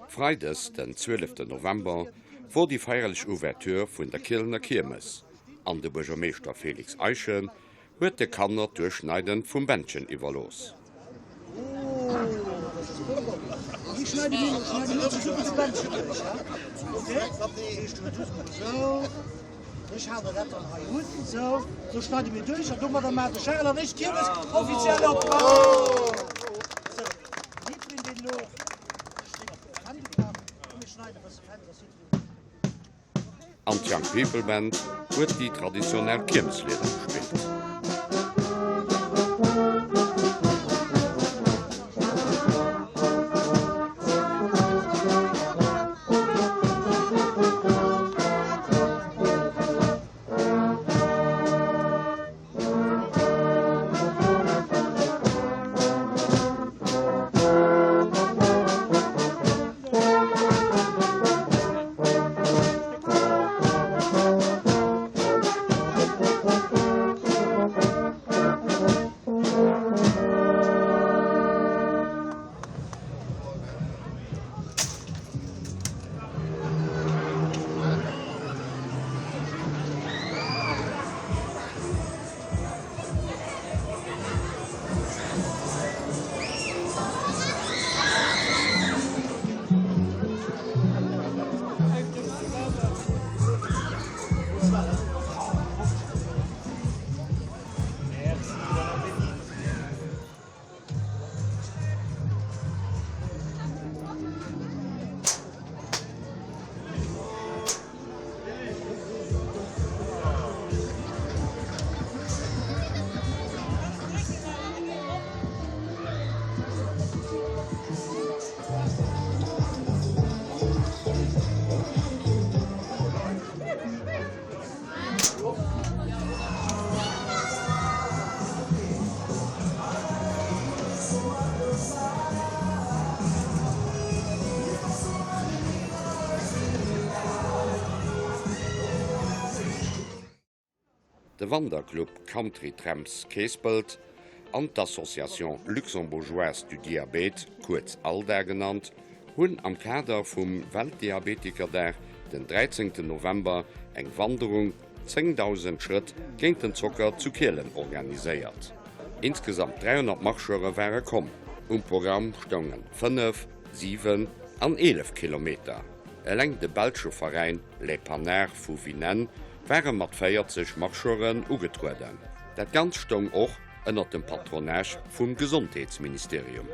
Freitags, den 12. November, war die feierliche Ouverture von der Kirchner Kirmes. An der Bürgermeister Felix Eichen wird der Kanner durchschneiden vom Bändchen überlos. Ich schneide die Bändchen durch, ja? Okay? So. Ich habe das dann hier unten, so schneide ich durch, und dann machen wir die Schere nicht, Kirmes offiziell ab. So, nicht in den Loch. An die Young People Band wird die traditionelle Kirmeslieder gespielt. Der Wanderclub Country Tramps Keespelt an d'Association Luxembourgeoise du Diabet, kurz ALDA genannt, hunn am Kader vum Weltdiabetiker den 13. November eng Wanderung 10.000 Schritt géint den Zocker zu Kehlen organiséiert. Insgesamt 300 Marscheure wäre kom. Programm stongen 5, 7 an 11 Kilometer. Leng de Belsche Verein Le Panner vu Vinen wären mat 40 Marscheuren ugetruden. Dat ganz stong och ënner dem Patronage vum Gesundheitsministerium.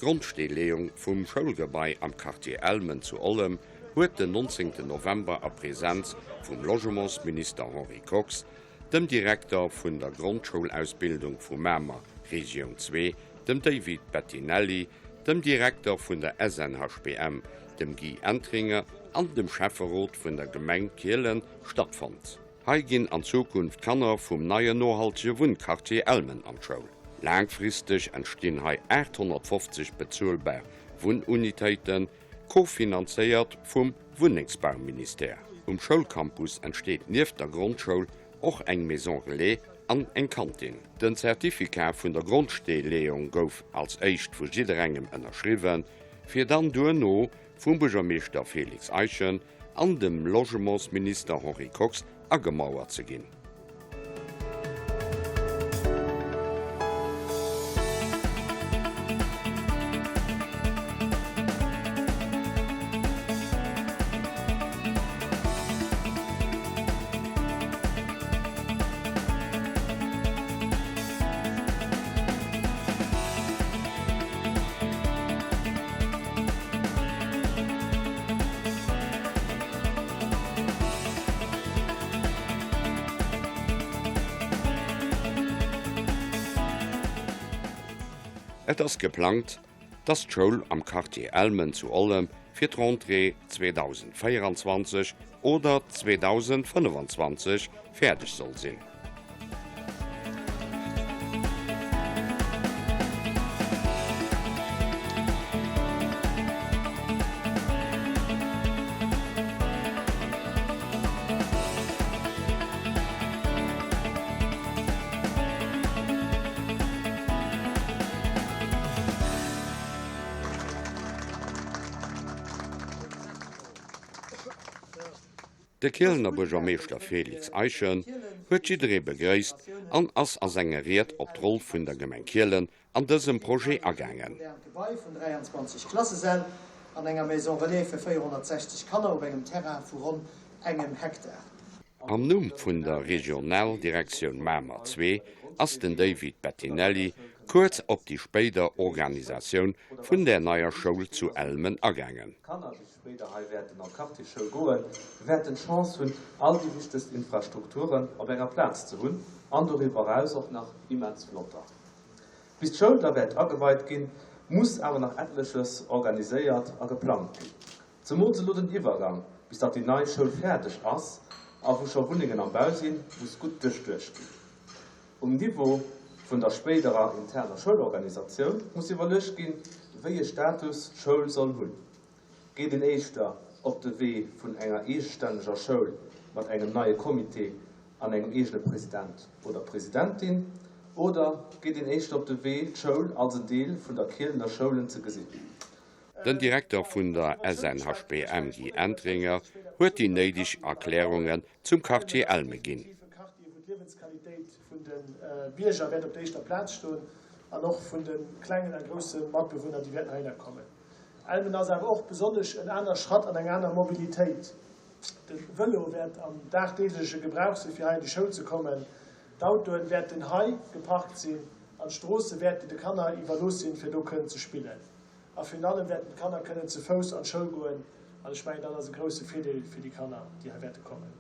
Grundsteleung vum Schulgebei am Quartier Elmen zu Ollem huet den 19. November a Präsenz vum Logementsminister Henri Cox, dem Direktor vun der Grundschulausbildung vu Mermer Region 2, dem David Bettinelli, dem Direktor vun der SNHPM, dem Guy Entringer an dem Schäferrot vun der Gemeng Kehlen stattfand. Hei ginn an Zukunft Kanner vum neie nohaltige Wohnquartier Elmen an Schoul. Langfristig entstehen hei 850 bezuelbar Wohnunitäten, kofinanziert vum Wohnungsbauminister. Schulcampus entsteht nief der Grundschule auch eng Maison Relais an eng Kantin. Den Zertifikat vun der Grundsteleung gouf als echt vu jiderengem ënnerschriwen, fir dann duno vum Bürgermeister Felix Eichen an dem Logementsminister Henri Cox agemauert ze ginn. Et ass geplant, dat d'Schoul am Quartier Elmen zu allem fir d'Rentrée 2024 oder 2025 fertig soll sinn. De Kielner Bürgermeister Felix Eichen huet jiddere begréisst an ass engeriert op d'Roll vun der Gemeng Kielen an dësem Projekt agängen. Gebäi vun 23 Klassesel an enger Maison Relais fir 460 Kanner op engem Terrain vu rund engem Hektar. Am Numm vun der Regionaldirektion Mamer 2 ass den David Bettinelli kurz op die spéider Organisaoun vun der naier Schoul zu Elmen agängen. werden an Kartischchoul goen, werden Chance hunn all die wichtigsten Infrastrukturen op enger Platz zu hunn, an darüber auch nach immens Flotter. Bis d'Schoul werd aweit ginn, muss aber nach etliches organisiert a geplant gin. Zum Mozelloden Iwergang, bis dat die neue Schoul fertig ass, a wo schon Wohnungen am Bau sinn, muss gut durchgin. Niveau vun der späterer interner Schulorganisation muss iwwerlech gin, wéi Status Schoul soll hunn. Geht den Eischter op de Wee vun enger eestänneger Schoul mat engem neue Komitee an engem eesle Präsident oder Präsidentin oder geht den Eischter op de Wee Schoul als een Deel vun der Kielner Scholen ze gesinn. Den Direktor vun der SNHPM die Endringer huet die neidig Erklärungen zum Quartier Elme ginn. Lebensqualität vun den Bierger werden op der echter Platz stehen, an noch vun den kleinen und großen Marktbewohner, die werden reinkommen. Elmen ist aber auch besonders ein anderer Schritt an einer anderen Mobilität. Der Velo wird am dachtäglichen Gebrauch für in die Schule zu kommen. Dort wird den Hai geparkt sein, an Straße werden die Kinder überlos sein, für dort zu spielen. Auf allem werden die Kinder können zu Fuß an die Schule gehen. Und ich meine, das ist eine große Freude für die Kinder, die hier werden kommen.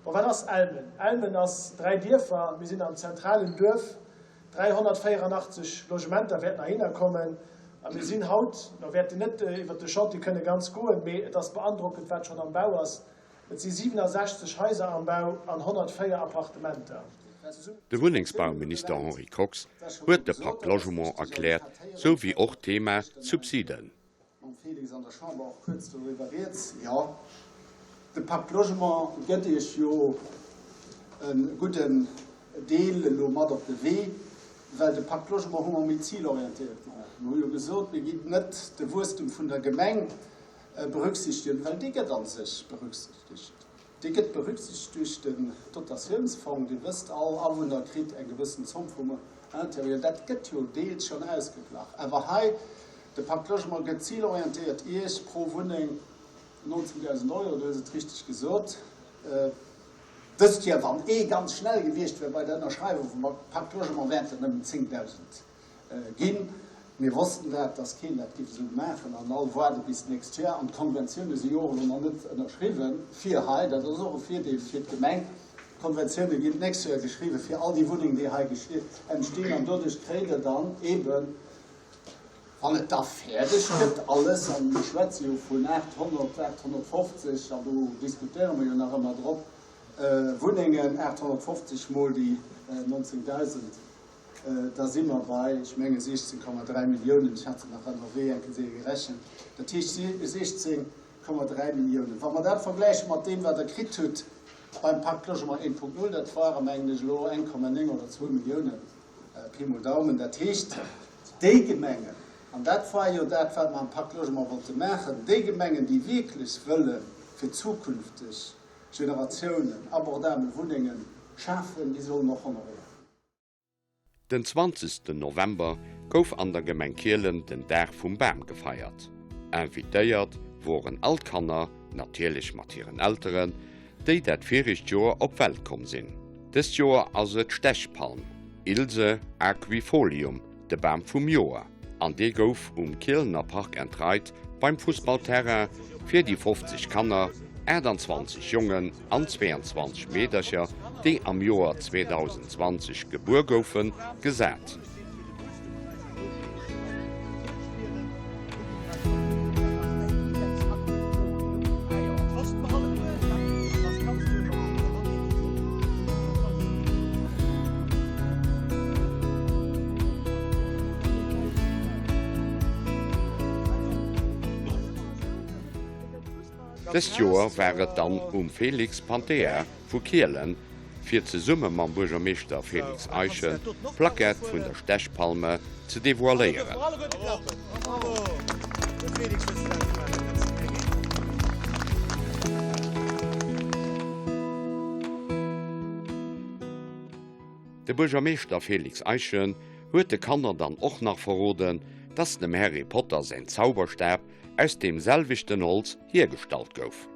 Aber was ist Elmen? Elmen ist 3 Dörfer, wir sind am zentralen Dorf, 384 Logementer werden hinkommen. Und wir sind heute, da werden nicht über die Stadt, die können ganz gut, aber das beeindruckend wird schon am Bau ist. Es sind 67 Häuser am Bau an 104 Appartementen. Der Wohnungsbauminister Henri Cox huet de Pakt Logement erklärt, sowie auch Thema Subsiden. Felix an der Chambre auch kurz darüber redet. Ja, der Pakt Logement gëtt is jo einen guten Deel lo mat op de Wee, weil der Pakt Logement hummer mit zielorientiert. No jo gesot, wir gi net de Wurstum vun der Gemeng berücksichtigen, weil die an sich berücksichtigt. Die geht berücksichtigt durch den Dotationsfonds, die wisst all Anwohner kriegt einen gewissen Zumfumme interieur. Das geht ja deels schon ausgeklagt. Aber hier, der Pakt Logement geht zielorientiert, ist pro Wohnung 19.000 Euro, das ist richtig gesagt. Das ist ja dann ganz schnell gewesen, weil bei der Unterschreibung vom Pakt Logement werden 10.000 gehen. Wir wussten, dass das Kind das gibt so machen, und all warten bis nächstes Jahr. Und Konventionen sind ja noch nicht unterschrieben. Für Hai, das ist auch für die Gemeinde. Konventionen sind nächstes Jahr geschrieben für all die Wohnungen, die hier entstehen. Und dadurch kriegen dann eben, wenn es da fertig wird, alles, und ich schwätze von 800, 850, da diskutieren wir ja noch immer drauf, Wohnungen 850 mal die 19.000. Da sind wir bei, ich meine 16,3 Millionen, ich hatte nach NRW gerechnet. Das ist 16,3 Millionen. Wenn man das vergleicht mit dem, was der Krieg tut, beim Pakt Logement 1.0, das war am Ende 1,9 oder 2 Millionen. Primo Daumen, das heißt, die Gemengen, und das war ja das, was man am Pakt Logement wollte machen, die Gemengen, die wirklich wollen für zukünftige Generationen, aber damit Wohnungen schaffen, die sollen noch honorieren. Den 20. November gouf an der Gemeng Kielen den Dach vum Bam gefeiert. Inviteiert waren Altkanner, natierlich mat ihren Älteren, déi dat 4 Joer op Welt kom sinn. Des Joer ass et Stechpalm, Ilse Aquifolium, de Bam vum Joer. An dee gouf Kielner Park entreit beim Fußballterrain fir die 50 Kanner, 20 Jungen an 22 Mädercher, die am Joar 2020 geboren goufen, gesät. Des Joer wäret dann Felix Panthea vu Kielen fir ze Summe mam Burgermeester Felix Eichen Plakett vun der Stechpalme ze devoiléieren. De Burgermeester Felix Eichen huet de Kanner dann och nach verroden, dats dem Harry Potter sein Zauberstab aus dem selwichten Holz hergestalt gouf.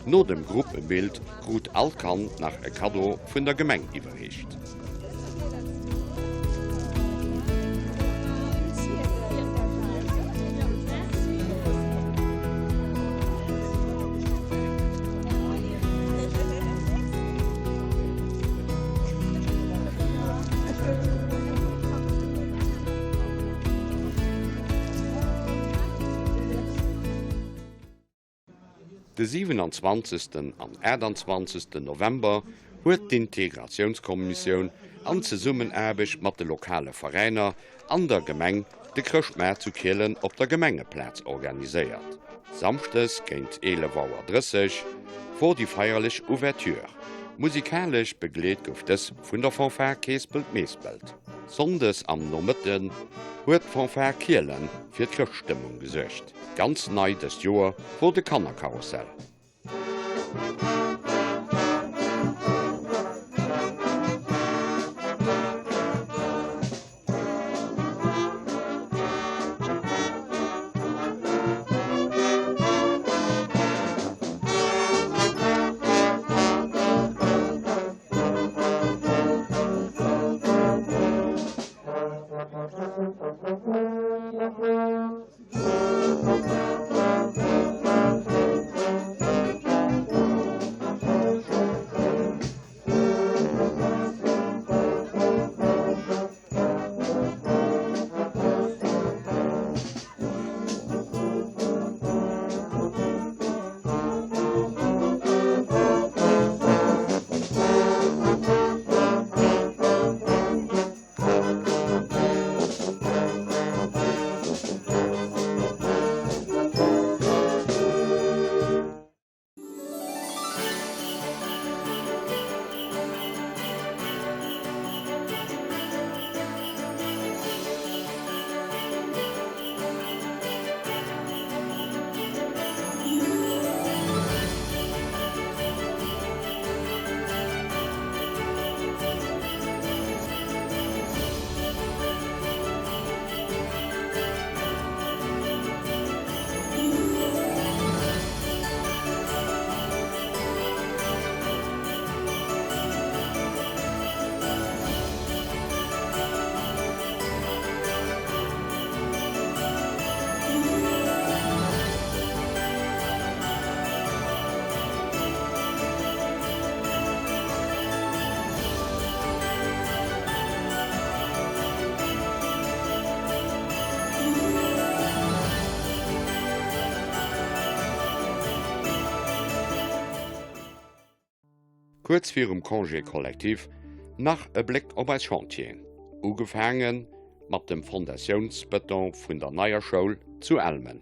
No dem Gruppebild grut Alkan nach e Kado vun der Gemeng iwwerhecht. De 27. an 21. November huet d'Integrationskommissioun an ze Summenerbeg mat de lokale Vereiner an der Gemeng de Krchtmer zu Kielen op der Gemengeplatz organiséiert. Samstes géint 11:30 vor die feierlich Ouverture. Musikalisch begleet gouf es vun der Fanfare Keespelt Meesbelt. Sondes am Nomitten huet Fanfare Kielen fir d'Krchtstimmung gesøcht. Ganz nei des Joer vor de Kannerkarussell. Kurz firm Congé-Kollektiv nach e Blick op als Chantier. Ugefangen mat dem Fondationsbeton vun der Neier Schoul zu Elmen.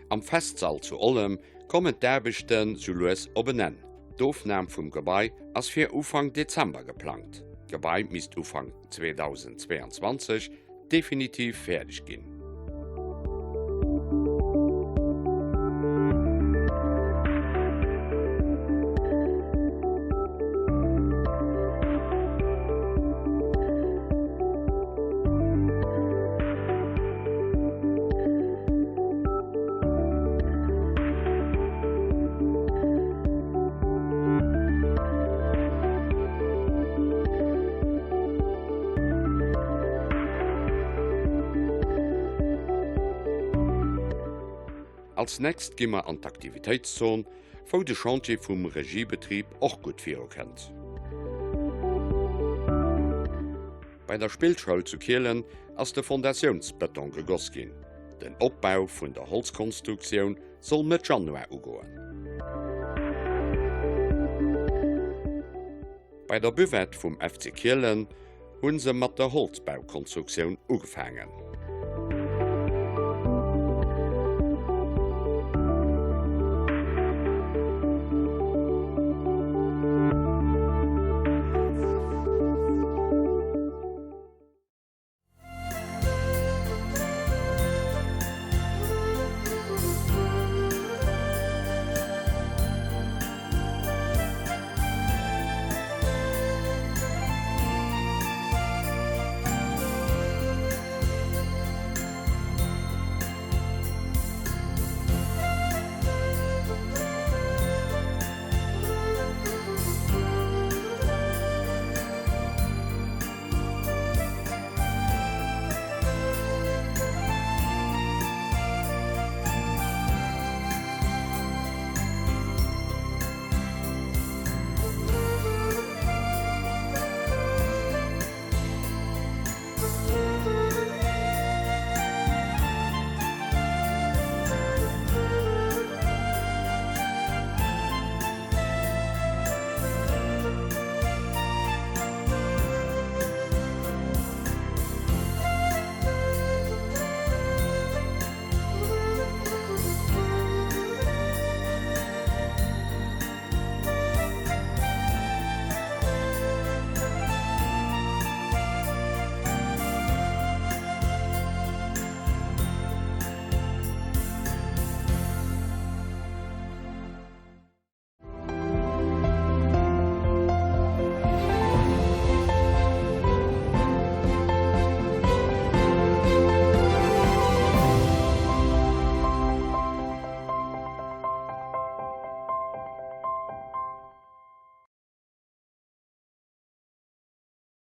Am Festsaal zu Ollem kommen d'Erbechten zu Lues obennen. D'Ofnam vum Gebäi ass fir Ufang Dezember geplant. Gebäi misst Ufang 2022 definitiv fertig ginn. Als nächst gimmer an d'Aktivitätszon, wo de Chantier vum Regiebetrieb och gut vir kennt. Bei der Spielschall zu Kielen ass de Fondationsbeton gegoss gin. Den Opbau vun der Holzkonstruktion soll mit Januar ugoen. Bei der Buvette vum FC Kielen hunn se mat der Holzbaukonstruktion ugefangen.